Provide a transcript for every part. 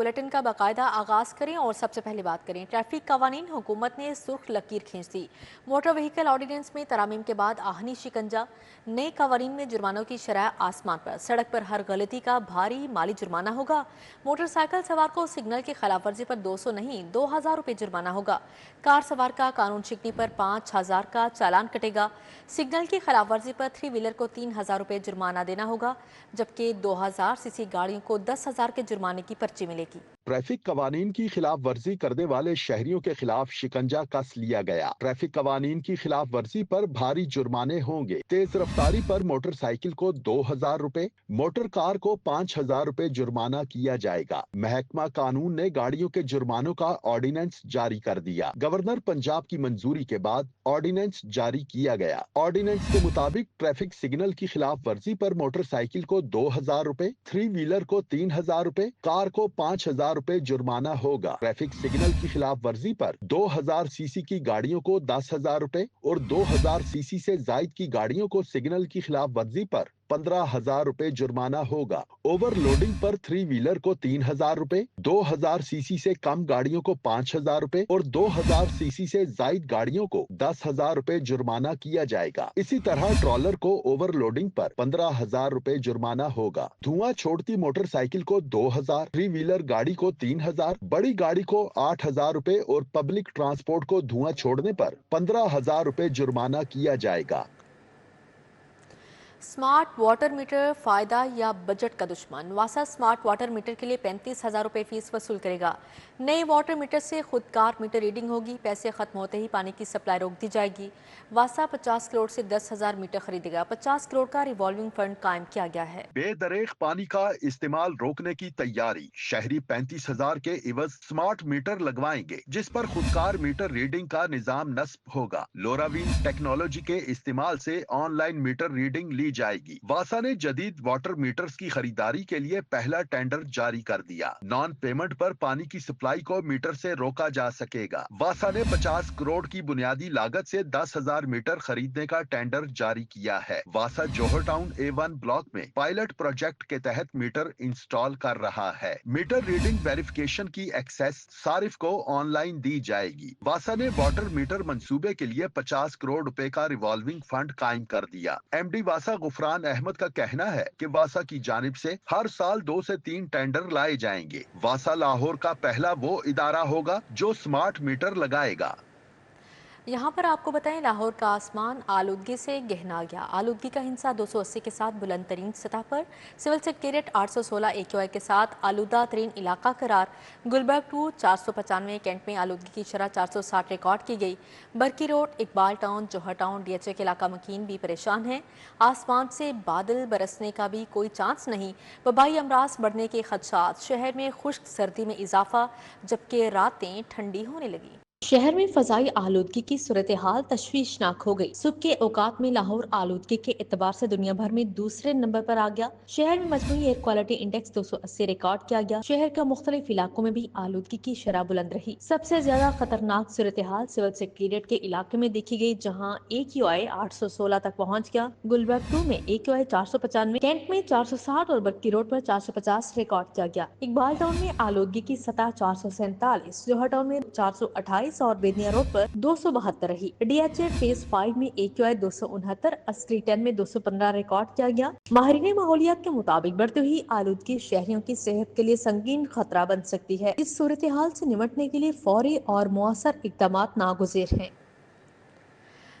Bulletin का बाकायदा आगाज करें और सबसे पहले बात करें ट्रैफिक कवानीन। हुकूमत ने सुर्ख लकीर खींच दी। मोटर व्हीकल ऑर्डिनेंस में तरामीम के बाद आहनी शिकंजा। नए कवानीन में जुर्मानों की शरह आसमान पर। सड़क पर हर गलती का भारी माली जुर्माना होगा। मोटरसाइकिल सवार को सिग्नल की खिलाफ वर्जी पर 200 नहीं 2000 रुपये जुर्माना होगा। कार सवार का कानून शिकनी पर 5000 का चालान कटेगा। सिग्नल की खिलाफ वर्जी पर 3 व्हीलर को 3000 रुपये जुर्माना देना होगा, जबकि 2000 सीसी गाड़ियों को 10,000 के जुर्माने की पर्ची मिलेगी। ट्रैफिक कवानीन की खिलाफ वर्जी करने वाले शहरियों के खिलाफ शिकंजा कस लिया गया। ट्रैफिक कवानीन की खिलाफ वर्जी पर भारी जुर्माने होंगे। तेज रफ्तारी पर मोटरसाइकिल को 2000 रुपए, मोटर कार को 5000 रुपए जुर्माना किया जाएगा। महकमा कानून ने गाड़ियों के जुर्मानों का ऑर्डिनेंस जारी कर दिया। गवर्नर पंजाब की मंजूरी के बाद ऑर्डिनेंस जारी किया गया। ऑर्डिनेंस के मुताबिक ट्रैफिक सिग्नल की खिलाफ वर्जी पर मोटरसाइकिल को 2000 रुपए, 3 व्हीलर को 3000 रुपए, कार को 5000 रुपए जुर्माना होगा। ट्रैफिक सिग्नल की खिलाफ वर्जी पर 2000 सीसी की गाड़ियों को 10,000 रुपए और 2000 सीसी से जायद की गाड़ियों को सिग्नल की खिलाफ वर्जी पर 15,000 रुपए जुर्माना होगा। ओवरलोडिंग पर 3 व्हीलर को 3000 रुपए, 2000 सीसी से कम गाड़ियों को 5000 रुपए और 2000 सीसी से जायद गाड़ियों को 10,000 रुपए जुर्माना किया जाएगा। इसी तरह ट्रॉलर को ओवरलोडिंग पर 15,000 रुपए जुर्माना होगा। धुआं छोड़ती मोटरसाइकिल को 2000, 3 व्हीलर गाड़ी को 3000, बड़ी गाड़ी को 8,000 रुपए और पब्लिक ट्रांसपोर्ट को धुआं छोड़ने पर 15,000 रुपए जुर्माना किया जाएगा। स्मार्ट वाटर मीटर फायदा या बजट का दुश्मन? वासा स्मार्ट वाटर मीटर के लिए 35,000 रुपये फीस वसूल करेगा। नए वाटर मीटर से खुदकार मीटर रीडिंग होगी। पैसे खत्म होते ही पानी की सप्लाई रोक दी जाएगी। वासा 50 करोड़ से 10,000 मीटर खरीदेगा। 50 करोड़ का रिवॉल्विंग फंड कायम किया गया है। बेदरेख पानी का इस्तेमाल रोकने की तैयारी। शहरी 35,000 के इवज स्मार्ट मीटर लगवाएंगे, जिस पर खुदकार मीटर रीडिंग का निजाम नस्ब होगा। लोरावीन टेक्नोलॉजी के इस्तेमाल से ऑनलाइन मीटर रीडिंग ली जाएगी। वासा ने जदीद वाटर मीटर्स की खरीदारी के लिए पहला टेंडर जारी कर दिया। नॉन पेमेंट पर पानी की सप्लाई को मीटर से रोका जा सकेगा। वासा ने 50 करोड़ की बुनियादी लागत से 10,000 मीटर खरीदने का टेंडर जारी किया है। वासा जौहर टाउन A1 ब्लॉक में पायलट प्रोजेक्ट के तहत मीटर इंस्टॉल कर रहा है। मीटर रीडिंग वेरिफिकेशन की एक्सेस सारिफ को ऑनलाइन दी जाएगी। वासा ने वाटर मीटर मंसूबे के लिए 50 करोड़ रुपए का रिवॉल्विंग फंड कायम कर दिया। MD वासा गुफरान अहमद का कहना है कि वासा की जानिब से हर साल 2 से 3 टेंडर लाए जाएंगे। वासा लाहौर का पहला वो इदारा होगा जो स्मार्ट मीटर लगाएगा। यहाँ पर आपको बताएं, लाहौर का आसमान आलूदगी से गहना गया। आलूदगी का हिंसा 280 के साथ बुलंद तरीन सतह पर। सिविल सेक्रेटेरिएट 816 AQI के साथ आलूदा तरीन इलाका करार। गुलबर्ग 2 495 कैंट में आलूदगी की शरह 460 रिकॉर्ड की गई। बरकी रोड, इकबाल टाउन, जौहर टाउन, DHA के इलाका मकीन भी परेशान है। आसमान से बादल बरसने का भी कोई चांस नहीं। वबाई अमराज बढ़ने के खदशात। शहर में खुश्क सर्दी में इजाफा, जबकि रातें ठंडी होने लगी। शहर में फजाई आलूदगी की सूरत हाल तशवीशनाक हो गई। सुबह के औकात में लाहौर आलूदगी के एतबार से दुनिया भर में दूसरे नंबर पर आ गया। शहर में मजमूई एयर क्वालिटी इंडेक्स 280 रिकॉर्ड किया गया। शहर का मुख्तलिफ इलाकों में भी आलूदगी की शरह बुलंद रही। सबसे ज्यादा खतरनाक सूरत हाल सिविल सेक्रेटेरिएट के इलाके में देखी गई, जहाँ AQI 816 तक पहुँच गया। गुलबर्ग 2 में AQI 495, कैंट में 460 और बरकी रोड पर 450 रिकॉर्ड किया गया। इकबाल टाउन में आलूदगी की सतह 447, जौहर टाउन में 428 और बेनिया रोड पर 272 रही। DHA फेज 5 में AQI 269, अस्करी 10 में 215 रिकॉर्ड किया गया। माहिरीन माहौलियात के मुताबिक बढ़ती हुई आलूदगी शहरियों की सेहत के लिए संगीन खतरा बन सकती है। इस सूरत हाल से निपटने के लिए फौरी और मुअस्सर इक़दामात नागुज़ीर हैं।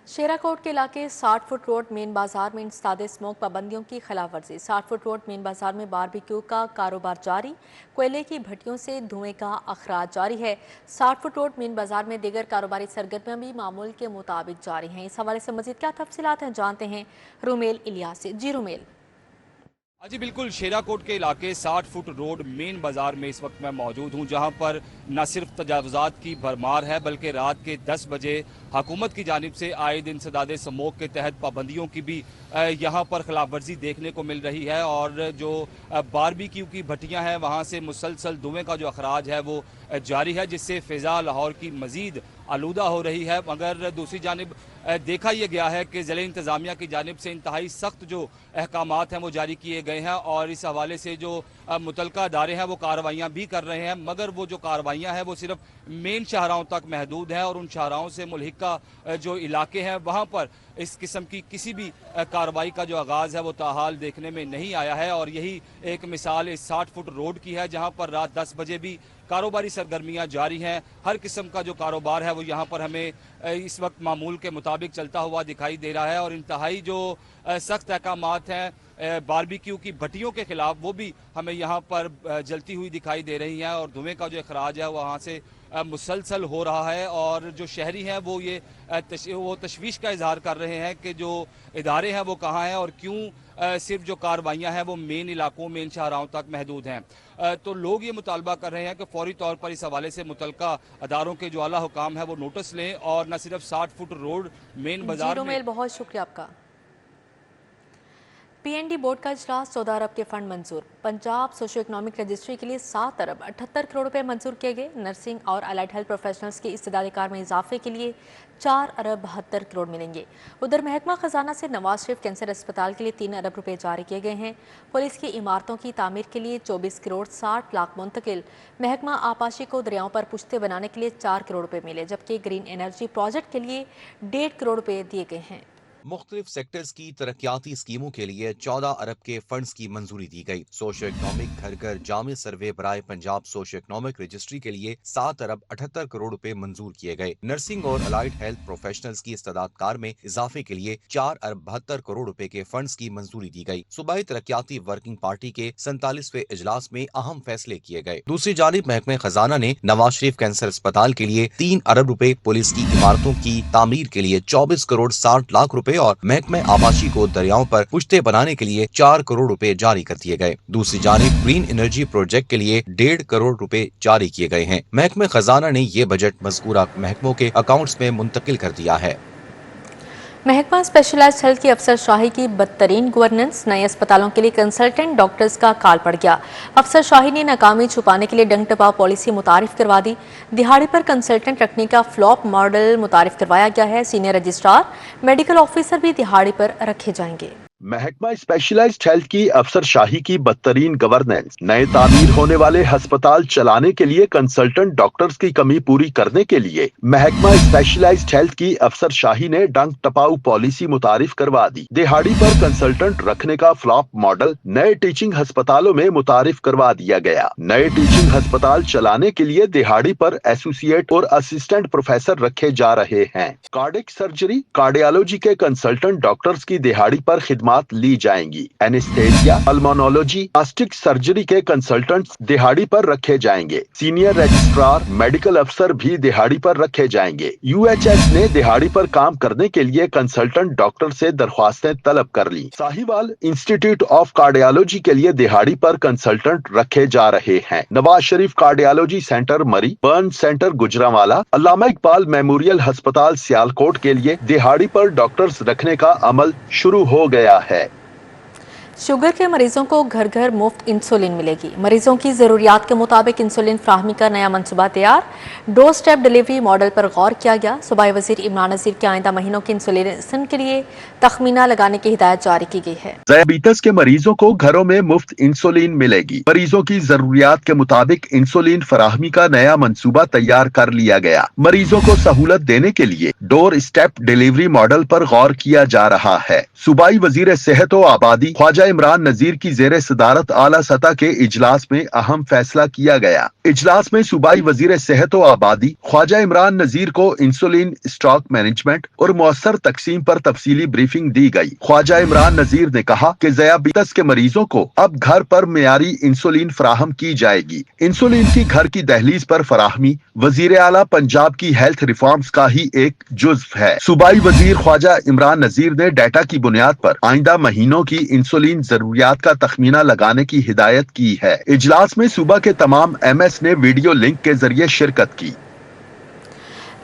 शेराकोट के इलाके 60 फुट रोड मेन बाजार में इंसदाद स्मोक पाबंदियों की खिलाफ वर्जी। 60 फुट रोड मेन बाजार में बारबेक्यू का कारोबार जारी। कोयले की भट्टियों से धुएं का अखराज जारी है। 60 फुट रोड मेन बाजार में दीगर कारोबारी सरगर्मियां भी मामूल के मुताबिक जारी हैं। इस हवाले से मजीद क्या तफसीलात हैं, जानते हैं रुमेल इलियास से। जी रुमेल। जी बिल्कुल, शेराकोट के इलाके 60 फुट रोड मेन बाजार में इस वक्त मैं मौजूद हूं, जहां पर न सिर्फ तजावुजात की भरमार है बल्कि रात के 10 बजे हुकूमत की जानिब से आए दिन सदादे स्मोक के तहत पाबंदियों की भी यहां पर खिलाफ वर्जी देखने को मिल रही है। और जो बारबेक्यू की भट्टियां हैं वहां से मुसलसल धुएं का जो अखराज है वो जारी है, जिससे फ़िज़ा लाहौर की मज़ीद आलूदा हो रही है। मगर दूसरी जानिब देखा यह गया है कि ज़िले इंतज़ामिया की जानिब से इंतहाई सख्त जो अहकामात हैं वो जारी किए गए हैं और इस हवाले से जो मुतलका अदारे हैं वो कार्रवाइयाँ भी कर रहे हैं, मगर वो जो कार्रवाइयाँ हैं वो सिर्फ मेन शाहराहों तक महदूद हैं और उन शाहराहों से मुल्हिका जो इलाके हैं वहाँ पर इस किस्म की किसी भी कार्रवाई का जो आगाज़ है वो ताहाल देखने में नहीं आया है। और यही एक मिसाल इस 60 फुट रोड की है जहाँ पर रात 10 बजे भी कारोबारी सरगर्मियाँ जारी हैं। हर किस्म का जो कारोबार है वो यहाँ पर हमें इस वक्त मामूल के मुताबिक चलता हुआ दिखाई दे रहा है। और इंतहाई जो सख्त अहकामात हैं बारबेक्यू की भट्टियों के खिलाफ वो भी हमें यहाँ पर जलती हुई दिखाई दे रही हैं और धुएं का जो अखराज है वहाँ से मुसलसल हो रहा है। और जो शहरी हैं वो ये तशवीश का इजहार कर रहे हैं कि जो इदारे हैं वो कहाँ हैं और क्यों सिर्फ जो कार्रवाइयाँ हैं वो मेन इलाकों मेन शाहराहों तक महदूद हैं। तो लोग ये मुतालबा कर रहे हैं कि फौरी तौर पर इस हवाले से मुतलका अदारों के जो आला हुकाम है वो नोटिस लें और न सिर्फ 60 फुट रोड मेन बाजार में। बहुत शुक्रिया आपका। पीएनडी बोर्ड का इजलास 14 अरब के फंड मंजूर। पंजाब सोशो इकोनॉमिक रजिस्ट्री के लिए 7 अरब 78 करोड़ रुपए मंजूर किए गए। नर्सिंग और अलाइड हेल्थ प्रोफेशनल्स की इस्तेदादी कार में इजाफे के लिए 4 अरब 72 करोड़ मिलेंगे। उधर महकमा खजाना से नवाज शरीफ कैंसर अस्पताल के लिए 3 अरब रुपए जारी किए गए हैं। पुलिस की इमारतों की तामीर के लिए 24 करोड़ 60 लाख मुंतकिल। महकमा आपाशी को दरियाओं पर पुश्ते बनाने के लिए 4 करोड़ रुपए मिले, जबकि ग्रीन एनर्जी प्रोजेक्ट के लिए 1.5 करोड़ रुपए दिए गए हैं। मुख्तलिफ सेक्टर्स की तरक्याती स्कीमों के लिए 14 अरब के फंड्स की मंजूरी दी गई। सोशो इकोनॉमिक घर घर जामे सर्वे बराए पंजाब सोशो इकोनॉमिक रजिस्ट्री के लिए 7 अरब 78 करोड़ रुपए मंजूर किए गए। नर्सिंग और अलाइड हेल्थ प्रोफेशनल्स की इस्तेदाद कार में इजाफे के लिए 4 अरब 72 करोड़ रुपए के फंड्स की मंजूरी दी गई। सूबाई तरक्याती वर्किंग पार्टी के 47वें इजलास में अहम फैसले किए गए। दूसरी जानिब महकमे खजाना ने नवाज शरीफ कैंसर अस्पताल के लिए 3 अरब रुपए, पुलिस की इमारतों की तामीर के लिए 24 करोड़ 60 लाख रुपए और महकमे आबाशी को दरियाओं पर पुश्ते बनाने के लिए 4 करोड़ रुपए जारी कर दिए गए। दूसरी जानिब ग्रीन एनर्जी प्रोजेक्ट के लिए 1.5 करोड़ रुपए जारी किए गए हैं। महकमे खजाना ने ये बजट मज़कूरा महकमों के अकाउंट्स में मुंतकिल कर दिया है। महकमा स्पेशलाइज्ड हेल्थ की अफसरशाही की बदतरीन गवर्नेंस। नए अस्पतालों के लिए कंसल्टेंट डॉक्टर्स का काल पड़ गया। अफसरशाही ने नाकामी छुपाने के लिए डंग टपा पॉलिसी मुतारिफ करवा दी। दिहाड़ी पर कंसल्टेंट रखने का फ्लॉप मॉडल मुतारिफ करवाया गया है। सीनियर रजिस्ट्रार, मेडिकल ऑफिसर भी दिहाड़ी पर रखे जाएंगे। महकमा स्पेशलाइज्ड हेल्थ की अफसरशाही की बदतरीन गवर्नेंस। नए तामीर होने वाले अस्पताल चलाने के लिए कंसल्टेंट डॉक्टर्स की कमी पूरी करने के लिए महकमा स्पेशलाइज्ड हेल्थ की अफसरशाही ने डंग टपाऊ पॉलिसी मुतारिफ करवा दी। दिहाड़ी पर कंसल्टेंट रखने का फ्लॉप मॉडल नए टीचिंग अस्पतालों में मुतारिफ करवा दिया गया। नए टीचिंग अस्पताल चलाने के लिए दिहाड़ी पर एसोसिएट और असिस्टेंट प्रोफेसर रखे जा रहे हैं। कार्डिक सर्जरी, कार्डियोलॉजी के कंसल्टेंट डॉक्टर्स की दिहाड़ी पर खिदमत ली जाएंगी। एनेस्थेसिया, पल्मोनोलॉजी, प्लास्टिक सर्जरी के कंसल्टेंट्स दिहाड़ी पर रखे जाएंगे। सीनियर रजिस्ट्रार, मेडिकल अफसर भी दिहाड़ी पर रखे जाएंगे। यूएचएस ने दिहाड़ी पर काम करने के लिए कंसल्टेंट डॉक्टर से दरख्वास्तें तलब कर ली। साहिवाल इंस्टीट्यूट ऑफ कार्डियोलॉजी के लिए दिहाड़ी पर कंसल्टेंट रखे जा रहे हैं। नवाज शरीफ कार्डियोलॉजी सेंटर मरी, बर्न सेंटर गुजरांवाला, अल्लामा इकबाल मेमोरियल अस्पताल सियालकोट के लिए दिहाड़ी पर डॉक्टर्स रखने का अमल शुरू हो गया है। शुगर के मरीजों को घर घर मुफ्त इंसुलिन मिलेगी। मरीजों की ज़रूरियात के मुताबिक इंसुलिन फ्राहमी का नया मनसूबा तैयार। डोर स्टेप डिलीवरी मॉडल पर गौर किया गया। सूबाई वजीर इमरान नज़ीर के आइंदा महीनों की इंसुलिन के लिए तखमीना लगाने की हिदायत जारी की गई है। डायबिटीज के मरीजों को घरों में मुफ्त इंसुलिन मिलेगी। मरीजों की जरूरियात के मुताबिक इंसुलिन फराहमी का नया मंसूबा तैयार कर लिया गया। मरीजों को सहूलत देने के लिए डोर स्टेप डिलीवरी मॉडल पर गौर किया जा रहा है। सूबाई वजीर सेहत व आबादी ख्वाजा इमरान नजीर की जेरे सदारत आला सतह के इजलास में अहम फैसला किया गया। इजलास में सूबाई वजीर सेहत व आबादी ख्वाजा इमरान नजीर को इंसुलिन स्टॉक मैनेजमेंट और मौसर तकसीम पर तफसीली ब्रीफिंग दी गई। ख्वाजा इमरान नजीर ने कहा कि डायबिटीज के मरीजों को अब घर पर मेयारी इंसुलिन फराहम की जाएगी। इंसुलिन की घर की दहलीज पर फराहमी वजीर आला पंजाब की हेल्थ रिफॉर्म्स का ही एक जुज्व है। सूबाई वजीर ख्वाजा इमरान नजीर ने डाटा की बुनियाद पर आइंदा महीनों की इंसुलिन जरूरियात का तखमीना लगाने की हिदायत की है। इजलास में सूबा के तमाम MS ने वीडियो लिंक के जरिए शिरकत की।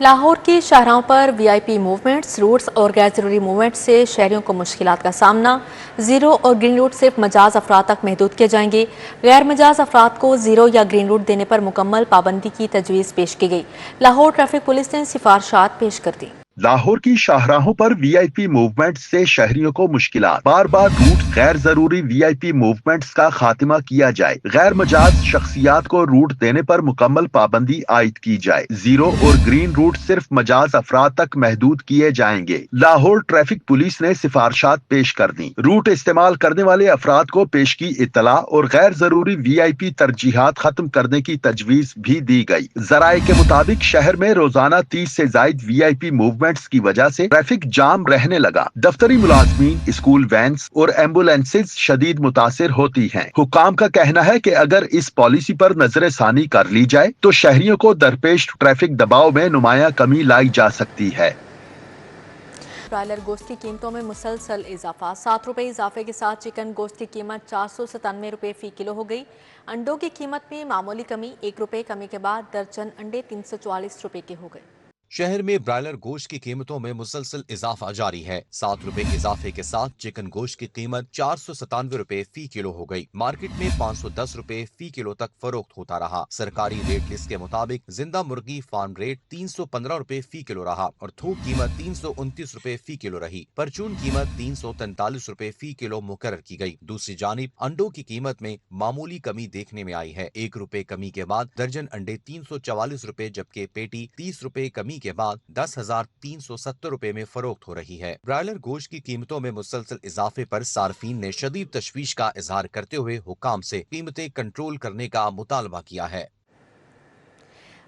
लाहौर की शाहराहों पर VIP मूवमेंट्स, रूट्स और गैर जरूरी मूवमेंट से शहरियों को मुश्किलात का सामना। जीरो और ग्रीन रूट सिर्फ मजाज अफराद तक महदूद किए जाएंगे। गैर मजाज अफराद को जीरो या ग्रीन रूट देने पर मुकम्मल पाबंदी की तजवीज़ पेश की गई। लाहौर ट्रैफिक पुलिस ने सिफारशात पेश कर दी। लाहौर की शाहराहों पर वीआईपी मूवमेंट से शहरियों को मुश्किलात। बार बार रूट गैर जरूरी वीआईपी मूवमेंट्स का खात्मा किया जाए। गैर मजाज शख्सियात को रूट देने पर मुकम्मल पाबंदी आयद की जाए। जीरो और ग्रीन रूट सिर्फ मजाज अफराद तक महदूद किए जाएंगे। लाहौर ट्रैफिक पुलिस ने सिफारिशात पेश कर दी। रूट इस्तेमाल करने वाले अफराद को पेश की इत्तला और गैर जरूरी वीआईपी तरजीहात खत्म करने की तजवीज भी दी गई। जराये के मुताबिक शहर में रोजाना 30 से जायद वीआईपी मूवमेंट्स की वजह से ट्रैफिक जाम रहने लगा। दफ्तरी मुलाजमीन, स्कूल वैन्स और एम्बुलेंसेज शदीद मुतासिर होती हैं। हुक्काम का कहना है कि अगर इस पॉलिसी पर नजरसानी कर ली जाए तो शहरियों को दरपेश ट्रैफिक दबाव में नुमाया कमी लाई जा सकती है। ब्रायलर गोश्त की कीमतों में मुसलसल इजाफा। 7 रुपये इजाफे के साथ चिकन गोश्त की कीमत 497 रुपये फी किलो हो गई। अंडों की कीमत में मामूली कमी, 1 रुपये कमी के बाद दर्जन अंडे 344 रुपये के हो गए। शहर में ब्रायलर गोश्त की कीमतों में मुसलसल इजाफा जारी है। 7 रुपए इजाफे के साथ चिकन गोश्त की कीमत 497 रुपए फी किलो हो गई। मार्केट में 510 रुपए फी किलो तक फरोख्त होता रहा। सरकारी रेट लिस्ट के मुताबिक जिंदा मुर्गी फार्म रेट 315 रुपए फी किलो रहा और थोक कीमत 329 रुपए फी किलो रही। परचून कीमत 343 रुपए फी किलो मुकर्रर की गई। दूसरी जानिब अंडों की कीमत में मामूली कमी देखने में आई है। 1 रुपए कमी के बाद दर्जन अंडे 344 रुपए जबकि पेटी 30 रुपए कमी के बाद 10,370 रुपए में फरोख्त हो रही है। ब्रायलर गोश्त की कीमतों में मुसलसल इजाफे पर सार्फिन ने शदीद तशवीश का इजहार करते हुए हुकाम से कीमतें कंट्रोल करने का मुतालबा किया है।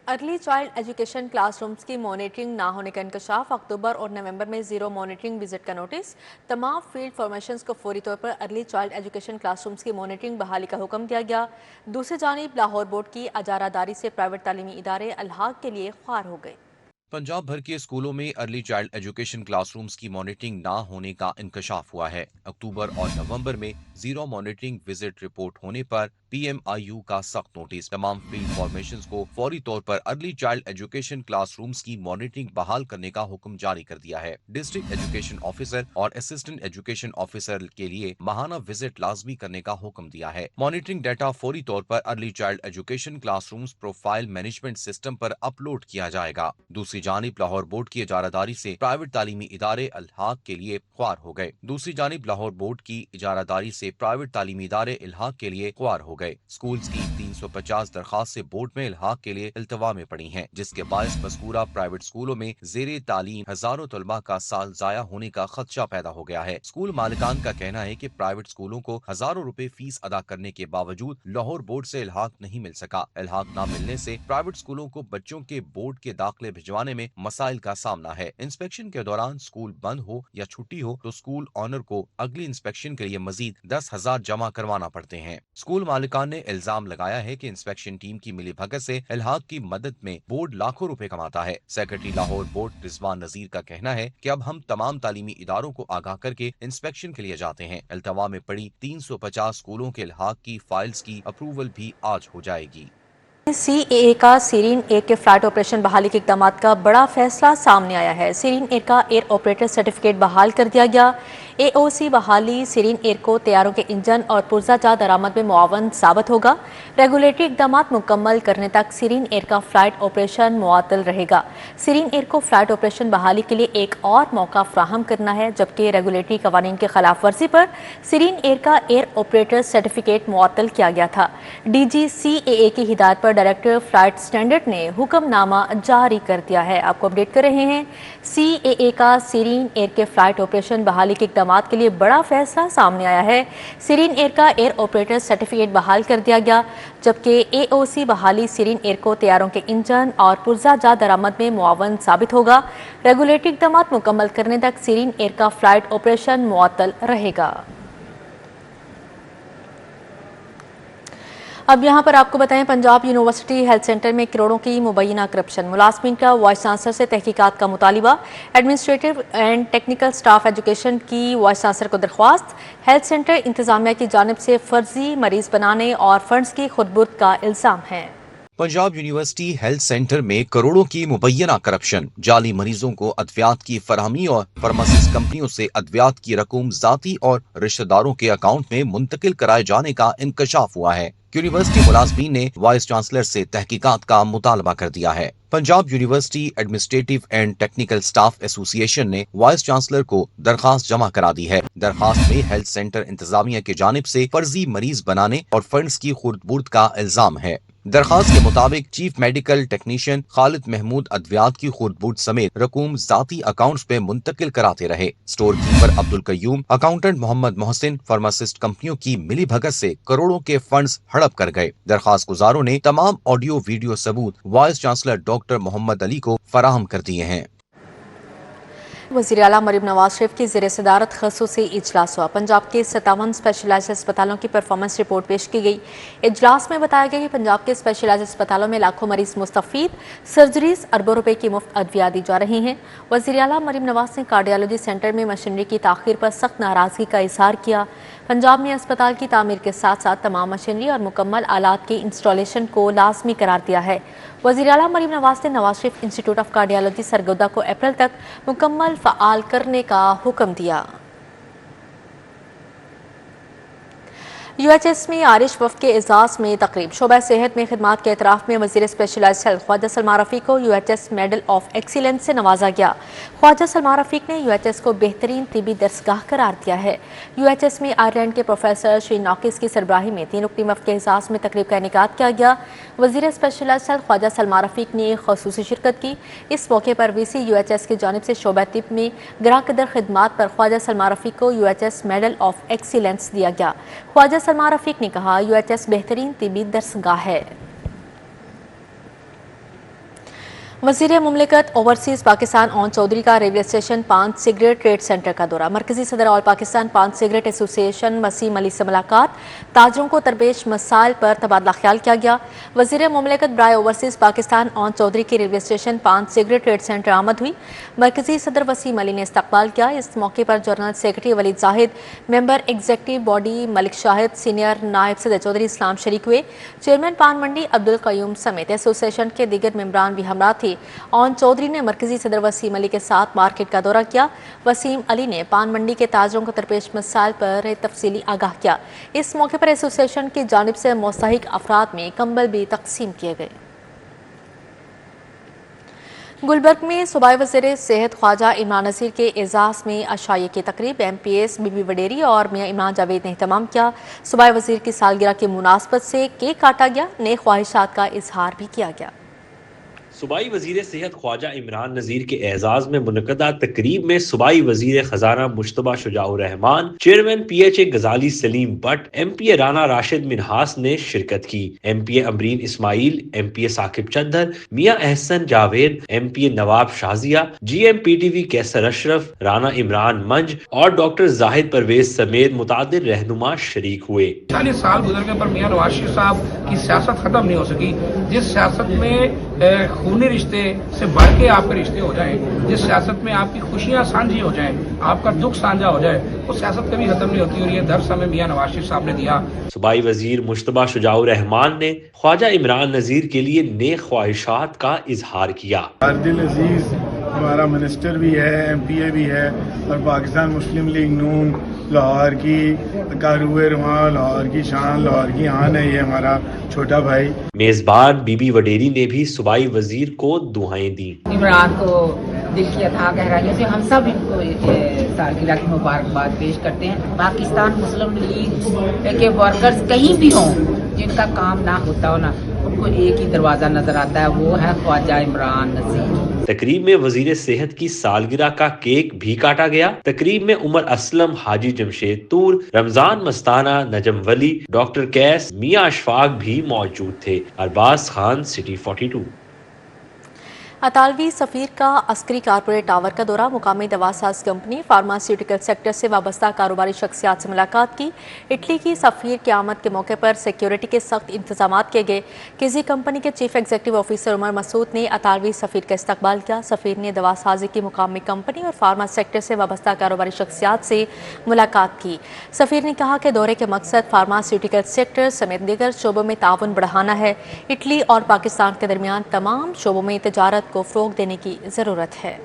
अर्ली चाइल्ड एजुकेशन क्लासरूम्स की मॉनिटरिंग ना होने का इंकशाफ। अक्टूबर और नवंबर में जीरो मॉनिटरिंग विजिट का नोटिस। तमाम फील्ड फॉर्मेशंस को फौरी तौर पर अर्ली चाइल्ड एजुकेशन क्लासरूम्स की मॉनिटरिंग बहाली का हुक्म दिया गया। दूसरी जानिब लाहौर बोर्ड की अजारादारी से प्राइवेट तालीमी इदारे अलहाक के लिए ख्वार हो गए। पंजाब भर के स्कूलों में अर्ली चाइल्ड एजुकेशन क्लासरूम्स की मॉनिटरिंग ना होने का इंकशाफ हुआ है। अक्टूबर और नवंबर में जीरो मॉनिटरिंग विजिट रिपोर्ट होने पर PMIU का सख्त नोटिस। तमाम फील्ड फॉर्मेशंस को फौरी तौर पर अर्ली चाइल्ड एजुकेशन क्लासरूम्स की मॉनिटरिंग बहाल करने का हुक्म जारी कर दिया है। डिस्ट्रिक्ट एजुकेशन ऑफिसर और असिस्टेंट एजुकेशन ऑफिसर के लिए माहाना विजिट लाजमी करने का हुक्म दिया है। मॉनिटरिंग डाटा फौरी तौर पर early child education classrooms profile management system पर अपलोड किया जाएगा। दूसरी जानिब लाहौर बोर्ड की इजारादारी से प्राइवेट तालीमी इदारे इल्हाक के लिए ख्वार हो गए। दूसरी जानिब लाहौर बोर्ड की इजारादारी से प्राइवेट तालीमी इदारे इल्हाक के लिए ख्वार हो गए। स्कूल्स की 350 दरखास्त से बोर्ड में इल्हाक के लिए इल्तवा में पड़ी हैं, जिसके बायस मज़कूरा प्राइवेट स्कूलों में ज़ेरे तालीम हजारों तलबा का साल जाया होने का खदशा पैदा हो गया है। स्कूल मालिकान का कहना है कि प्राइवेट स्कूलों को हजारों रुपए फीस अदा करने के बावजूद लाहौर बोर्ड से इल्हाक नहीं मिल सका। इल्हाक न मिलने से प्राइवेट स्कूलों को बच्चों के बोर्ड के दाखिले भिजवाने में मसाइल का सामना है। इंस्पेक्शन के दौरान स्कूल बंद हो या छुट्टी हो तो स्कूल ऑनर को अगली इंस्पेक्शन के लिए मजीद 10,000 जमा करवाना पड़ते हैं। स्कूल मालिकान ने इल्जाम लगाया है कि इंस्पेक्शन टीम की मिलीभगत से इल्हाक की मदद में बोर्ड लाखों रुपए कमाता है। सेक्रेटरी लाहौर बोर्ड रिजवान नजीर का कहना है कि अब हम तमाम तालीमी इदारों को आगाह करके इंस्पेक्शन के लिए जाते हैं। इल्तवा में पड़ी 350 स्कूलों के इल्हाक की फाइल्स की अप्रूवल भी आज हो जाएगी। CAA का सीरीन एयर के फ्लाइट ऑपरेशन बहाली के इक़दाम का बड़ा फैसला सामने आया है। सीरीन एयर का एयर ऑपरेटर सर्टिफिकेट बहाल कर दिया गया। AOC बहाली सीरीन एयर को तैयारों के इंजन और पुर्जाजात दरामद में मुआवन साबित होगा। रेगुलेटरी इक़दाम मुकम्मल करने तक सीरीन एयर का फ्लाइट ऑपरेशन मुअत्तल रहेगा। सीरीन एयर को फ्लाइट ऑपरेशन बहाली के लिए एक और मौका फ्राहम करना है, जबकि रेगुलेटरी कवानीन की खिलाफ वर्जी पर सीरीन एयर का एयर ऑपरेटर सर्टिफिकेट मुअत्तल किया गया था। DG CAA की हिदायत पर डायरेक्टर फ्लाइट स्टैंडर्ड ने हुक्मनामा जारी कर दिया है। आपको अपडेट कर रहे हैं। CAA का सीरीन एयर के फ्लाइट ऑपरेशन बहाली के इक़दाम के लिए बड़ा फैसला सामने आया है। सीरीन एयर का एयर ऑपरेटर सर्टिफिकेट बहाल कर दिया गया, जबकि AOC बहाली सीरीन एयर को तैयारों के इंजन और पुर्जाजात दरामद में मुआवन साबित होगा। रेगुलेटरी इक़दाम मुकम्मल करने तक सीरीन एयर का फ्लाइट ऑपरेशन मुअत्तल रहेगा। अब यहाँ पर आपको बताएं, पंजाब यूनिवर्सिटी हेल्थ सेंटर में करोड़ों की मुबैना करप्शन। मुलाजमीन का वाइस चांसलर से तहकीकात का मुतालिबा। Administrative and technical staff education की वाइस चांसलर को दरख्वास्त। हेल्थ सेंटर इंतजामिया की जानिब से फर्जी मरीज बनाने और फंड्स की खुदबुर्द का इल्ज़ाम है। पंजाब यूनिवर्सिटी हेल्थ सेंटर में करोड़ों की मुबैना करप्शन, जाली मरीजों को अद्वियात की फरहमी और फार्मासिस्ट कंपनियों से अद्वियात की रकूम जाती और रिश्तेदारों के अकाउंट में मुंतकिल कराए जाने का इंकशाफ हुआ है। यूनिवर्सिटी मुलाजमीन ने वाइस चांसलर से तहकीकात का मुतालबा कर दिया है। Punjab university administrative and technical staff association ने वाइस चांसलर को दरखास्त जमा करा दी है। दरखास्त में हेल्थ सेंटर इंतजामिया की जानिब से फर्जी मरीज बनाने और फंड्स की खुर्द-बुर्द का इल्जाम है। दरखास्त के मुताबिक chief medical technician Khalid Mahmood अद्वियात की खुर्द-बुर्द समेत रकूम जाती अकाउंट्स पे मुंतकिल कराते रहे। Store keeper Abdul Qayyum, accountant Mohammad Mohsin pharmacist कंपनियों की मिली भगत से करोड़ों के फंड्स हड़प कर गए। दरखास्त गुजारों ने तमाम ऑडियो वीडियो सबूत vice chancellor doctor Mohammad Ali को फराहम कर दिए हैं। वज़ीर आला मरीम नवाज शरीफ की ज़ेर सदारत ख़ुसूसी इजलास हुआ। पंजाब के 57 स्पेशलाइज्ड अस्पतालों की परफॉर्मेंस रिपोर्ट पेश की गई। इजलास में बताया गया कि पंजाब के स्पेशलाइज्ड अस्पतालों में लाखों मरीज मुस्तफ़ीद, सर्जरीज अरबों रुपए की मुफ्त अद्विया दी जा रही हैं। वज़ीर आला मरीम नवाज ने कार्डियोलॉजी सेंटर में मशीनरी की ताख़ीर पर सख्त नाराज़गी का इजहार किया। पंजाब में अस्पताल की तामीर के साथ साथ तमाम मशीनरी और मुकम्मल आलात की इंस्टॉलेशन को लाजमी करार दिया है। वज़ीर आला मरीम नवाज ने Nawaz Sharif institute of cardiology Sargodha को अप्रैल तक मुकम्मल फ़आल करने का हुक्म दिया। UHS में आरिश वफ़द के एजाज़ में तकरीब। शोबा सेहत में खिदमात के एतराफ़ में वज़ीर स्पेशलाइज्ड हेल्थ ख्वाजा सलमान रफ़ीक को UHS मेडल ऑफ एक्सीलेंस से नवाजा गया। ख्वाजा सलमान रफ़ीक ने UHS को बेहतरीन तिबी दरसगाह करार दिया है। UHS में आयरलैंड के प्रोफेसर श्री नॉकिस की सरबराही में 3 रुकनी वफ़द के एजाज़ में तकरीब का इनेकाद किया गया। वज़ीर स्पेशलाइज्ड हेल्थ ख्वाजा सलमान रफ़ीक ने ख़ुसूसी शिरकत की। इस मौके पर VC UHS की जानिब से शोबा तिब में ग्रां कदर खिदमात पर ख्वाजा सलमान रफ़ीक को UHS मेडल ऑफ एक्सीलेंस दिया गया। ख्वाजा सलमान रफ़ीक ने कहा, UHS बेहतरीन तिबी दरसगाह है। वज़ीर मुमलिकत ओवरसीज़ पाकिस्तान ओन चौधरी का railway station 5 cigarette trade center का दौरा। मरकजी सदर all Pakistan 5 cigarette association Waseem Ali से मुलाकात। ताजरों को दरपेश मसाइल पर तबादला ख्याल किया गया। वज़ीर मुमलिकत बराए ओवरसीज़ पाकिस्तान ओन चौधरी की railway station 5 cigarette trade centre आमद हुई। मरकजी सदर वसीम अली ने इस्तकबाल किया। इस मौके पर general secretary Waleed Zahid, member executive body Malik Shahid, senior नायब सदर चौधरी इस्लाम शरीक हुए। चेयरमैन पान मंडी अब्दुल कयूम समेत एसोसिएशन के दीगर मेंबरान भी हमरा थे। ओन चौधरी ने मरकजी सदर वसीम अली के साथ मार्केट का दौरा किया। वसीम अली ने पान मंडी के ताजरों को दरपेश मसाइल पर तफसीली आगाह किया। इस मौके पर एसोसिएशन की जानिब से मुस्तहिक अफराद में कंबल भी तकसीम किए गए। गुलबर्ग में सूबाई वज़ीर सेहत ख्वाजा इमरान नज़ीर के एजाज़ में अशाइये की तकरीब MPS बीबी वडेरी और मियां इमरान जावेद ने एहतमाम किया। सूबाई वज़ीर की सालगिरह की मुनासबत से केक काटा गया। नए ख्वाहिशात का इजहार भी किया गया। सूबाई वज़ीर सेहत ख्वाजा इमरान नज़ीर के एजाज में मुनक़दा तकरीब में सूबाई वज़ीर खजाना मुश्तबा शुजाउर रहमान, चेयरमैन PHA गजाली सलीम बट, MPA राना राशिद मिनहास ने शिरकत की। MPA अमरीन इस्माइल, MPA साकिब चंदर, मियां अहसन जावेद, MPA नवाब शाजिया, GM PTV कैसर अशरफ, राना इमरान मंज और डॉक्टर जाहिद परवेज समेत मुतादिर रहनुमा शरीक हुए। 40 साल गुजरने पर मियां नवाज शरीफ साहब की सियासत खत्म नहीं हो सकी। जिस सियासत में खूनी रिश्ते से बढ़ के आपके रिश्ते हो जाएं, जिस सियासत में आपकी खुशियां साझी हो जाएं, आपका दुख साझा हो जाए, वो सियासत कभी खत्म नहीं होती और ये दर्स हमें मियां नवाज शरीफ साहब ने दिया। सूबाई वजीर मुश्तबा शुजाउर रहमान ने ख्वाजा इमरान नज़ीर के लिए नेक ख्वाहिशात का इजहार किया। अब्दुल अजीज हमारा मिनिस्टर भी है, MPA भी है और पाकिस्तान मुस्लिम लीग नून लाहौर की कारूए रुआ, लाहौर की शान, लाहौर की आन है, ये हमारा छोटा भाई। मेजबान बीबी वडेरी ने भी सूबाई वजीर को दुआएं दी। इमरान को दिल की अथाह गहराइयों से हम सब इनको सालगिरह की मुबारकबाद पेश करते हैं। पाकिस्तान मुस्लिम लीग के वर्कर्स कहीं भी हों, जिनका काम ना होता हो ना, उनको एक ही दरवाजा नजर आता है, वो है ख्वाजा इमरान नज़ीर। तकरीब में वजीर सेहत की सालगिरह का केक भी काटा गया। तकरीब में उमर असलम, हाजी जमशेद तूर, रमजान मस्ताना, नजम वली, डॉक्टर कैस, मियां अशफाक भी मौजूद थे। अरबाज खान, सिटी 42। اطالوی سفیر کا عسکری کارپوریٹ ٹاور کا دورہ، مقامی دوا ساز کمپنی فارماسیوٹیکل سیکٹر سے وابستہ کاروباری شخصیات سے ملاقات کی۔ اٹلی کی سفیر کی آمد کے موقع پر سیکیورٹی کے سخت انتظامات کیے گئے۔ کسی کمپنی کے چیف ایگزیکٹو آفیسر عمر مسعود نے اطالوی سفیر کا استقبال کیا۔ سفیر نے دوا سازی کی مقامی کمپنی اور فارما سیکٹر سے وابستہ کاروباری شخصیات سے ملاقات کی۔ سفیر نے کہا کہ دورے کے مقصد فارماسیوٹیکل سیکٹر سمیت دیگر شعبوں میں تعاون بڑھانا ہے۔ اٹلی اور پاکستان کے درمیان تمام شعبوں میں تجارت کو فروغ دینے کی ضرورت ہے۔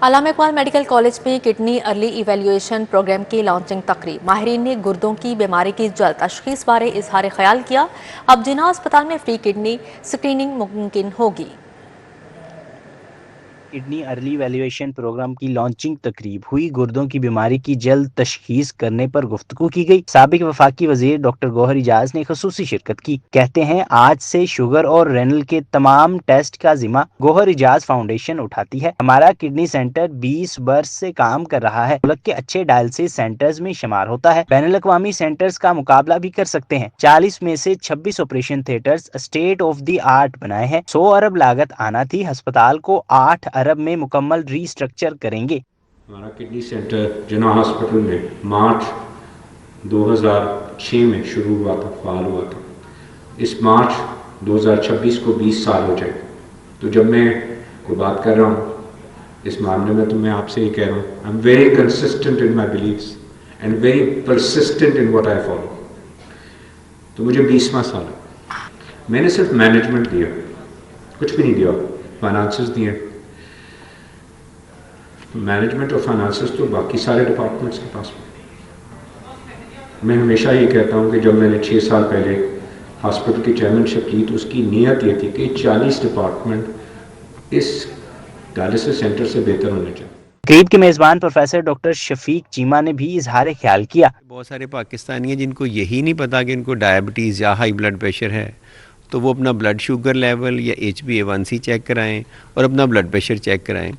علامہ اقبال میڈیکل کالج میں کڈنی ارلی ایویلیویشن پروگرام کی لانچنگ تقریب، ماہرین نے گردوں کی بیماری کی جلد تشخیص بارے اظہار خیال کیا۔ اب جناح اسپتال میں فری کڈنی اسکریننگ ممکن ہوگی۔ کڈنی ارلی ویلیویشن پروگرام کی لانچنگ تقریب ہوئی، گردوں کی بیماری کی جلد تشخیص کرنے پر گفتگو کی گئی۔ سابق وفاقی وزیر ڈاکٹر گوہر اجاز نے خصوصی شرکت کی۔ کہتے ہیں آج سے شوگر اور رینل کے تمام ٹیسٹ کا ذمہ گوہر اجاز فاؤنڈیشن اٹھاتی ہے۔ ہمارا کڈنی سینٹر 20 برس سے کام کر رہا ہے، ملک کے اچھے ڈائلسس سینٹرز میں شمار ہوتا ہے، بین الاقوامی سینٹرز کا مقابلہ بھی کر سکتے ہیں۔ 40 میں سے 26 operation theatres state of the art بنائے ہیں۔ 100 ارب لاگت آنا تھی، ہسپتال کو 8 ارب میں مکمل ری اسٹرکچر کریں گے۔ ہمارا کڈنی سینٹر جناح ہاسپٹل میں مارچ 2006 میں شروع ہوا تھا، فعال ہوا تھا۔ اس مارچ 2026 کو 20 سال ہو جائے۔ تو جب میں کوئی بات کر رہا ہوں اس معاملے میں تو میں آپ سے یہ کہہ رہا ہوں I am very consistent in my beliefs and very persistent in what I follow. تو مجھے 20واں سال ہے۔ میں نے صرف مینجمنٹ دیا، کچھ بھی نہیں دیا، فائنانسز دیے۔ مینجمنٹ اور فائنانسز تو باقی سارے ڈپارٹمنٹس کے پاس میں ہمیشہ یہ کہتا ہوں کہ جب میں نے 6 سال پہلے ہاسپٹل کی چیئرمین شپ کی تو اس کی نیت یہ تھی کہ 40 ڈپارٹمنٹ اس ڈائلسس سینٹر سے بہتر ہونے چاہیے۔ تقریب کے میزبان پروفیسر ڈاکٹر شفیق چیمہ نے بھی اظہار خیال کیا۔ بہت سارے پاکستانی ہیں جن کو یہی نہیں پتا کہ ان کو ڈائبٹیز یا ہائی بلڈ پریشر ہے، تو وہ اپنا بلڈ شوگر لیول یا HbA1c چیک کرائیں اور اپنا بلڈ پریشر چیک کرائیں،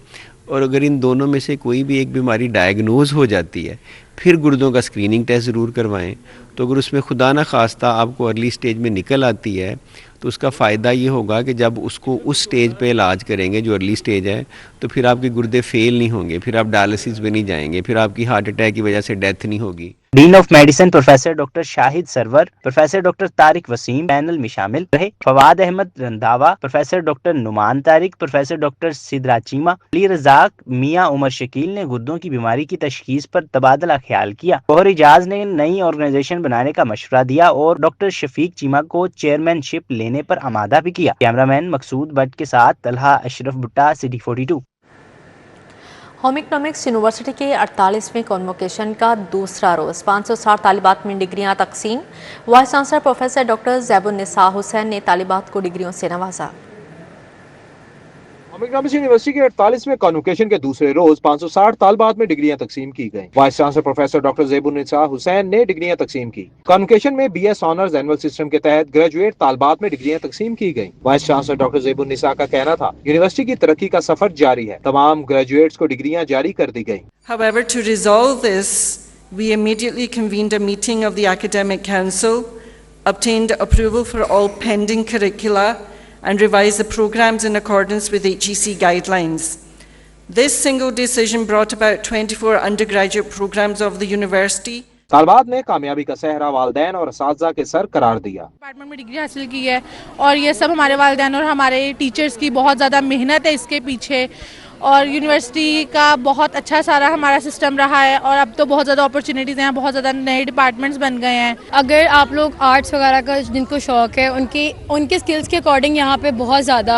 اور اگر ان دونوں میں سے کوئی بھی ایک بیماری ڈائگنوز ہو جاتی ہے پھر گردوں کا اسکریننگ ٹیسٹ ضرور کروائیں۔ تو اگر اس میں خدا نہ خواستہ آپ کو ارلی سٹیج میں نکل آتی ہے تو اس کا فائدہ یہ ہوگا کہ جب اس کو اس سٹیج پہ علاج کریں گے جو ارلی سٹیج ہے تو پھر آپ کے گردے فیل نہیں ہوں گے، پھر آپ ڈائلسس پہ نہیں جائیں گے، پھر آپ کی ہارٹ اٹیک کی وجہ سے ڈیتھ نہیں ہوگی۔ Dean of medicine professor doctor Shahid Sarwar, professor doctor Tariq Waseem panel میں شامل رہے۔ Fawad Ahmed Randhawa, professor doctor Noman Tariq, professor doctor Sidra Cheema, Ali Razzaq, Mian Umar Shakeel نے گردوں کی بیماری کی تشخیص پر تبادلہ خیال کیا۔ گوہر اجاز نے نئی آرگنائزیشن بنانے کا مشورہ دیا اور ڈاکٹر شفیق چیمہ کو چیئرمین شپ لینے پر آمادہ بھی کیا۔ کیمرہ مین مقصود بٹ کے ساتھ طلحہ اشرف بٹا، سٹی 42۔ ہوم اکنامکس یونیورسٹی کے 48ویں کنووکیشن کا دوسرا روز 560 طالبات میں ڈگریاں تقسیم۔ وائس چانسلر پروفیسر ڈاکٹر زیب النساء حسین نے طالبات کو ڈگریوں سے نوازا۔ ہوم اکنامکس یونیورسٹی کے 48ویں کنووکیشن کے دوسرے روز 560 طالبات میں ڈگریاں تقسیم کی گئیں۔ وائس چانسلر پروفیسر ڈاکٹر زیب النساء حسین نے ڈگریاں تقسیم کی۔ کنووکیشن میں BS آنرز اینول سسٹم کے تحت گریجویٹ طالبات میں ڈگریاں تقسیم کی گئیں۔ وائس چانسلر ڈاکٹر زیب النساء کا کہنا تھا یونیورسٹی کی ترقی کا سفر جاری ہے، تمام گریجویٹس کو ڈگریاں جاری کر دی گئیں۔ However, to resolve this, we immediately convened a meeting of the Academic Council, obtained approval for all pending curricula, and revised the programs in accordance with HEC guidelines. This single decision brought about 24 undergraduate programs of the university. طالبات نے کامیابی کا سہرا والدین اور اساتذہ کے سر قرار دیا۔ ڈپارٹمنٹ میں ڈگری حاصل کی ہے اور یہ سب ہمارے والدین اور ہمارے ٹیچرز کی بہت زیادہ محنت ہے اس کے پیچھے، اور یونیورسٹی کا بہت اچھا سارا ہمارا سسٹم رہا ہے، اور اب تو بہت زیادہ اپرچونیٹیز ہیں، بہت زیادہ نئے ڈپارٹمنٹس بن گئے ہیں۔ اگر آپ لوگ آرٹس وغیرہ کا جن کو شوق ہے ان کے اسکلس کے اکارڈنگ یہاں پہ بہت زیادہ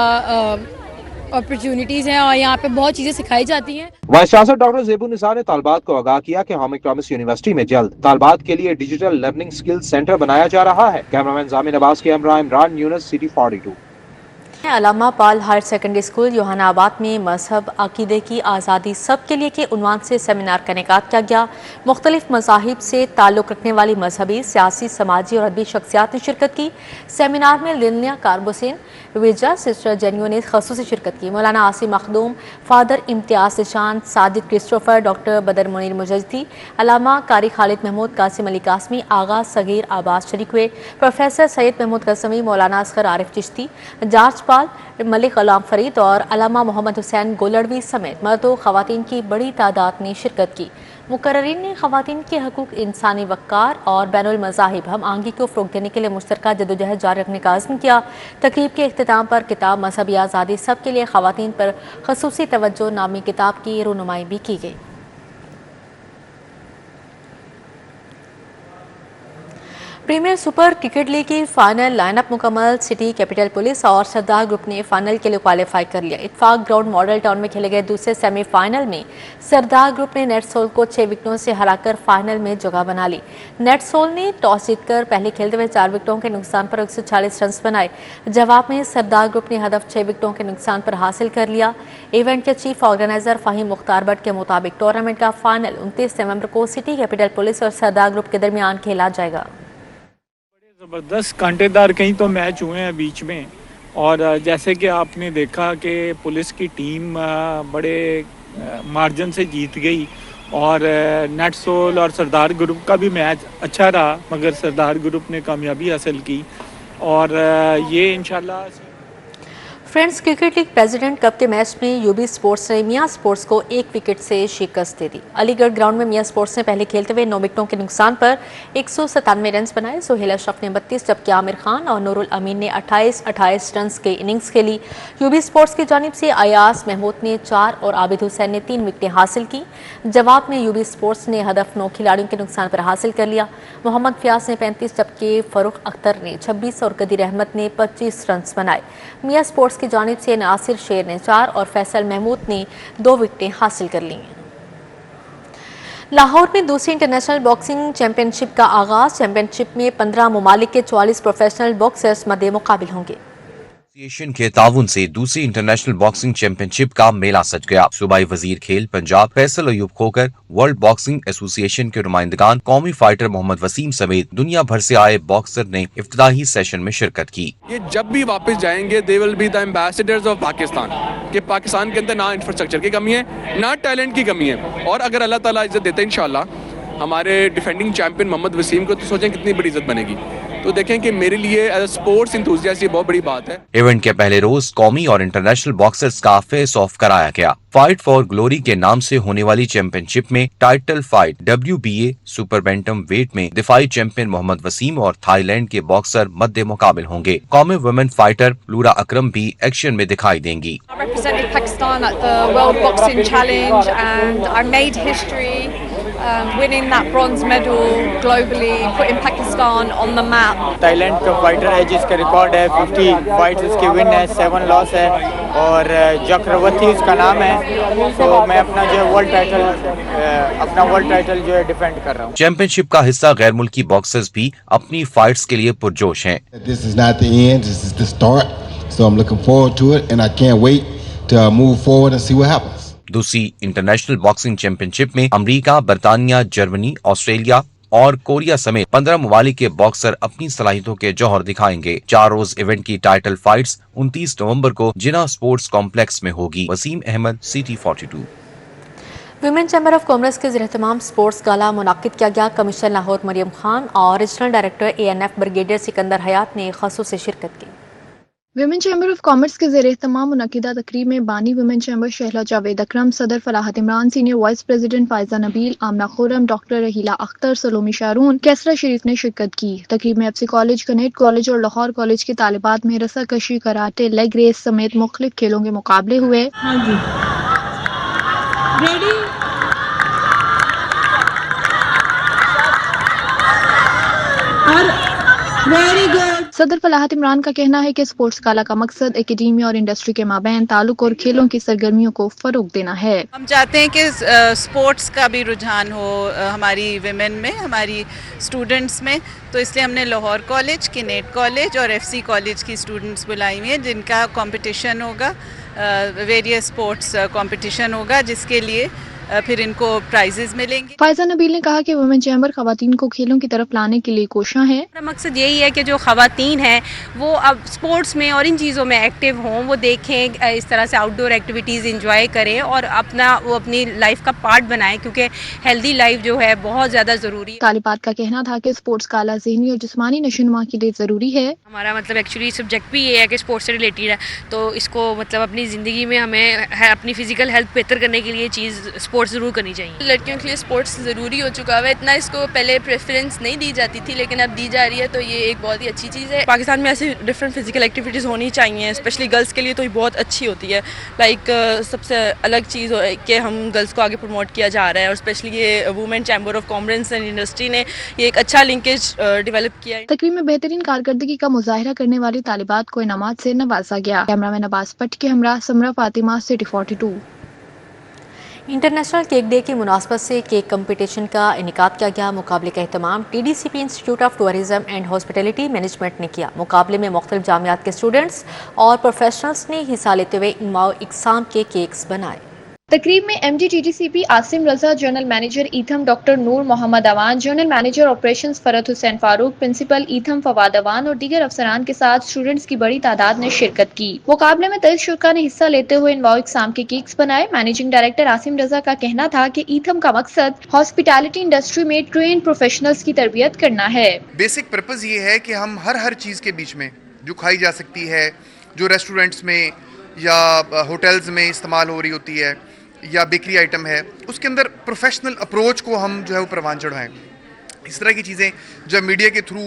اپرچونیٹیز ہیں اور یہاں پہ بہت چیزیں سکھائی جاتی ہیں۔ وائس چانسلر ڈاکٹر زیب النساء نے طالبات کو آگاہ کیا کہ ہوم اکنامکس یونیورسٹی میں جلد طالبات کے لیے ڈیجیٹل لرننگ سکل سینٹر بنایا جا رہا ہے۔ کیمرہ مین زامن عباس کے ہمراہ عمران یونس، سٹی 42۔ علامہ پال ہائر سیکنڈری اسکول یوحنا آباد میں مذہب عقیدے کی آزادی سب کے لیے کے عنوان سے سیمینار کا انعقاد کیا گیا۔ مختلف مذاہب سے تعلق رکھنے والی مذہبی، سیاسی، سماجی اور ادبی شخصیات نے شرکت کی۔ سیمینار میں لنیا کاربوسین ویجا سسٹر جینیو نے خصوصی شرکت کی۔ مولانا عاصم مخدوم، فادر امتیاز نشان، ساجد کرسٹوفر، ڈاکٹر بدر منیر مجدی، علامہ قاری خالد محمود، قاسم علی قاسمی، آغا صغیر عباس شریک ہوئے۔ پروفیسر سید محمود قاسمی، مولانا اصغر عارف چشتی، جارج پال، ملک غلام فرید اور علامہ محمد حسین گولڑوی سمیت مرد و خواتین کی بڑی تعداد نے شرکت کی۔ مقررین نے خواتین کے حقوق، انسانی وقار اور بین المذاہب ہم آہنگی کو فروغ دینے کے لیے مشترکہ جدوجہد جاری رکھنے کا عزم کیا۔ تقریب کے اختتام پر کتاب مذہبی آزادی سب کے لیے خواتین پر خصوصی توجہ نامی کتاب کی رونمائی بھی کی گئی۔ پریمیئر سپر کرکٹ لیگ کی فائنل لائن اپ مکمل۔ سٹی کیپٹل پولیس اور سردار گروپ نے فائنل کے لیے کوالیفائی کر لیا۔ اتفاق گراؤنڈ ماڈل ٹاؤن میں کھیلے گئے دوسرے سیمی فائنل میں سردار گروپ نے نیٹ سول کو 6 وکٹوں سے ہرا کر فائنل میں جگہ بنا لی۔ نیٹ سول نے ٹاس جیت کر پہلے کھیلتے ہوئے 4 وکٹوں کے نقصان پر 140 رنز بنائے۔ جواب میں سردار گروپ نے ہدف 6 وکٹوں کے نقصان پر حاصل کر لیا۔ ایونٹ کے چیف آرگنائزر فہیم مختار بٹ کے مطابق ٹورنامنٹ کا فائنل 29 نومبر کو سٹی کیپٹل پولیس اور سردار گروپ کے درمیان کھیلا جائے گا۔ زبردست کانٹے دار کہیں تو میچ ہوئے ہیں بیچ میں، اور جیسے کہ آپ نے دیکھا کہ پولیس کی ٹیم بڑے مارجن سے جیت گئی، اور نیٹ سول اور سردار گروپ کا بھی میچ اچھا رہا، مگر سردار گروپ نے کامیابی حاصل کی، اور یہ انشاءاللہ friends cricket league president cup کے میچ میں یوبی سپورٹس نے میاں سپورٹس کو 1 وکٹ سے شکست دے دی۔ علی گڑھ گراؤنڈ میں میاں سپورٹس نے پہلے کھیلتے ہوئے 9 وکٹوں کے نقصان پر 197 رنز بنائے۔ سہیل اشرف نے 32 جبکہ عامر خان اور نور الامین نے 28 رنز کے اننگز کھیلی۔ یوبی سپورٹس کی جانب سے ایاز محمود نے 4 اور عابد حسین نے 3 وکٹیں حاصل کی۔ جواب میں یوبی سپورٹس نے ہدف 9 کھلاڑیوں کے نقصان پر حاصل کر لیا۔ محمد فیاض نے 35 جبکہ فروخ اختر نے 26 اور قدیر احمد نے 25 رنز بنائے۔ میاں سپورٹس کی جانب سے ناصر شیر نے 4 اور فیصل محمود نے 2 وکٹیں حاصل کر لیں۔ لاہور میں دوسری انٹرنیشنل باکسنگ چیمپئن شپ کا آغاز۔ چیمپئن شپ میں 15 ممالک کے 44 پروفیشنل باکسرز مد مقابل ہوں گے۔ ایسوسی ایشن کے تعاون سے دوسری انٹرنیشنل باکسنگ چیمپئن شپ کا میلہ سج گیا۔ صوبائی وزیر کھیل پنجاب فیصل ایوب کھوکر، ورلڈ باکسنگ ایسوسی ایشن کے نمائندگان، قومی فائٹر محمد وسیم سمیت دنیا بھر سے آئے باکسر نے افتتاحی سیشن میں شرکت کی۔ یہ جب بھی واپس جائیں گے they will be the ambassadors of Pakistan, کہ پاکستان کے اندر نہ انفراسٹرکچر کی کمی ہے، نہ ٹیلنٹ کی کمی ہے، اور اگر اللہ تعالیٰ عزت دیتے ہیں انشاءاللہ ہمارے ڈیفینڈنگ چیمپئن محمد وسیم کو، تو سوچیں کتنی بڑی عزت بنے گی۔ تو دیکھیں کہ میرے لیے ایز اے اسپورٹس انتھوزیاسٹ یہ بہت بڑی بات ہے۔ ایونٹ کے پہلے روز قومی اور انٹرنیشنل باکسرز کا فیس آف کرایا گیا۔ فائٹ فار گلوری کے نام سے ہونے والی چیمپئن شپ میں title fight WBA super bantamweight میں دفاعی چیمپئن محمد وسیم اور تھائی لینڈ کے باکسر مد مقابل ہوں گے۔ قومی ویمن فائٹر لورا اکرم بھی ایکشن میں دکھائی دیں گی۔ winning that bronze medal globally, putting Pakistan on the map. Thailand کا فائٹر ہے جس کا ریکارڈ ہے 50 فائٹس اس کی ون ہے، 7 لاس ہے، اور چکروتی اس کا نام ہے۔ تو میں اپنا جو ورلڈ ٹائٹل جو ہے ڈیفینڈ کر رہا ہوں۔ چیمپئن شپ کا حصہ غیر ملکی باکسرز بھی اپنی فائٹس کے لیے پرجوش ہیں۔ This is not the end, this is the start. So I'm looking forward to it and I can't wait to move forward and see what happens. دوسری انٹرنیشنل باکسنگ چیمپئن شپ میں امریکہ، برطانیہ، Germany, Australia اور Korea سمیت 15 ممالک کے boxer اپنی صلاحیتوں کے جوہر دکھائیں گے۔ 4 روز ایونٹ کی ٹائٹل فائٹس 29 نومبر کو جناح سپورٹس کمپلیکس میں ہوگی۔ Waseem Ahmed, CT 42۔ Women chamber of commerce کے زیر اہتمام سپورٹس گالا منعقد کیا گیا۔ کمشنر لاہور مریم خان اور regional director ANF brigadier Sikandar حیات نے خصوصی شرکت کی۔ ویمن چیمبر آف کامرس کے زیر اہتمام منعقدہ تقریب میں بانی ویمن چیمبر شہلا جاوید اکرم، صدر Falahat Imran, senior vice president Faiza Nabeel, Amna Khurram, doctor Raheela Akhtar, Salome Sharon, Kisra Sharif نے شرکت کی۔ تقریب میں FCC کالج، کنیٹ کالج اور لاہور کالج کے طالبات میں رسا کشی، کراٹے، لیگ ریس سمیت مختلف کھیلوں کے مقابلے ہوئے۔ ویری گڈ सदर फलाहत इमरान का कहना है कि स्पोर्ट्स गाला का मकसद एकेडमिया और इंडस्ट्री के माबैन ताल्लुक और खेलों की सरगर्मियों को फरोग देना है। हम चाहते हैं कि स्पोर्ट्स का भी रुझान हो हमारी विमेन में, हमारी स्टूडेंट्स में, तो इसलिए हमने लाहौर कॉलेज, किनेट कॉलेज और एफसी कॉलेज की स्टूडेंट्स बुलाई हुई हैं जिनका कंपटीशन होगा, वेरियस स्पोर्ट्स कंपटीशन होगा जिसके लिए फिर इनको प्राइजेस मिलेंगे। फायजा नबील ने कहा कि वुमेन चैम्बर खवातीन को खेलों की तरफ लाने के लिए कोशां है। हमारा मकसद यही है कि जो खवातीन हैं वो अब स्पोर्ट्स में और इन चीज़ों में एक्टिव हों, वो देखें, इस तरह से आउटडोर एक्टिविटीज़ इंजॉय करें और वो अपनी लाइफ का पार्ट बनाएं, क्योंकि हेल्दी लाइफ जो है बहुत ज़्यादा ज़रूरी है। तालिबात का कहना था कि स्पोर्ट्स का आला ज़हनी और जिस्मानी नशोनुमा के लिए ज़रूरी है। हमारा मतलब एक्चुअली सब्जेक्ट भी ये है कि स्पोर्ट्स से रिलेटेड है, तो इसको मतलब अपनी ज़िंदगी में हमें अपनी फिजिकल हेल्थ बेहतर करने के लिए चीज़ स्पोर्ट्स ज़रूर करनी चाहिए। लड़कियों के लिए स्पोर्ट्स ज़रूरी हो चुका है, इतना इसको पहले प्रेफरेंस नहीं दी जाती थी लेकिन अब दी जा रही है, तो ये एक बहुत ही अच्छी चीज़ है। पाकिस्तान में ऐसी डिफरेंट फिजिकल एक्टिविटीज़ होनी चाहिए, स्पेशली गर्ल्स के लिए तो ये बहुत अच्छी होती है। लाइक सबसे अलग चीज़ कि हम गर्ल्स को आगे प्रमोट किया जा रहा है और स्पेशली ये women chamber of commerce and industry ने ये एक अच्छा लिंकेज डेवलप किया है। तकरीब में बेहतरीन कारकर्दगी का मुजाहरा करने वाली तालिबात को इनामात से नवाजा गया। कैमरामैन अब्बास भट्ट के हमरा Samra Fatima, city 42। International cake day की मुनासबत से केक कंपटीशन का इनेकाद किया गया। मुकाबले का एहतमाम TDCP institute of tourism and hospitality management ने किया। मुकाबले में मुख्तलिफ जामियात के स्टूडेंट्स और प्रोफेशनल्स ने हिस्सा लेते हुए इनमाओ इकसाम के केक्स बनाए। तकरीब में MD TDCP Asim Raza, general manager ईथम doctor Noor Muhammad Awan, general manager operations Farhat Hussain Farooq, principal ईथम फवाद अवान और दीगर अफसरान के साथ स्टूडेंट्स की बड़ी तादाद ने शिरकत की। मुकाबले में 23 शुरा ने हिस्सा लेते हुए इनवाओ इकसाम के केक्स बनाए। मैनेजिंग डायरेक्टर आसिम रजा का कहना था कि ईथम का मकसद हॉस्पिटैलिटी इंडस्ट्री में ट्रेन प्रोफेशनल्स की तरबियत करना है। बेसिक पर्पज ये है कि हम हर चीज़ के बीच में जो खाई जा सकती है, जो रेस्टोरेंट्स में या होटल्स में इस्तेमाल हो रही होती है या बेकरी आइटम है, उसके अंदर प्रोफेशनल अप्रोच को हम जो है वो परवान चढ़ाएं। इस तरह की चीज़ें जब मीडिया के थ्रू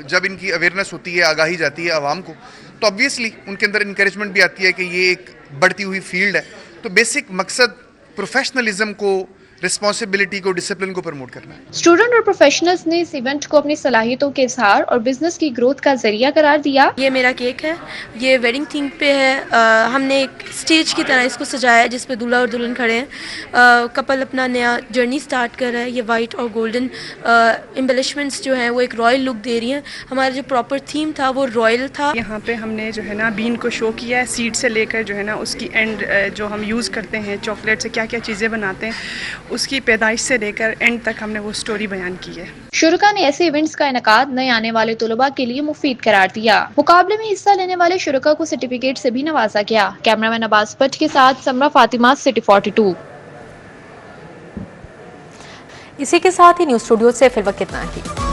जब इनकी अवेयरनेस होती है, आगाही जाती है आवाम को, तो ऑब्वियसली उनके अंदर इंकरेजमेंट भी आती है कि ये एक बढ़ती हुई फील्ड है। तो बेसिक मकसद प्रोफेशनलिज्म को, रिस्पॉन्सिबिलिटी को, डिसिप्लिन को प्रमोट करना है। स्टूडेंट और प्रोफेशनल्स ने इस इवेंट को अपनी सलाहियतों के इजहार और बिजनेस की ग्रोथ का जरिया करार दिया। ये मेरा केक है, ये वेडिंग थीम पे है। हमने एक स्टेज की तरह इसको सजाया है जिस पे दूल्हा और दुल्हन खड़े हैं। कपल अपना नया जर्नी स्टार्ट कर रहा है। ये वाइट और गोल्डन एम्बेलिशमेंट्स जो हैं वो एक रॉयल लुक दे रही हैं। हमारा जो प्रॉपर थीम था वो रॉयल था। यहाँ पे हमने जो है ना बीन को शो किया है, सीड से लेकर जो है ना उसकी एंड जो हम यूज़ करते हैं, चॉकलेट से क्या क्या चीज़ें बनाते हैं, उसकी पैदाइश से लेकर एंड तक हमने वो स्टोरी बयान की है। शुरा ने ऐसे इवेंट्स का इनेकाद नए आने वाले तुलबा के लिए मुफीद करार दिया। मुकाबले में हिस्सा लेने वाले शुरा को सर्टिफिकेट से भी नवाजा गया। कैमरामैन अब्बास भट्ट के साथ समरा फातिमा, सिटी 42। इसी के साथ ही न्यूज़ स्टूडियो से फिर वक्त इतना ही।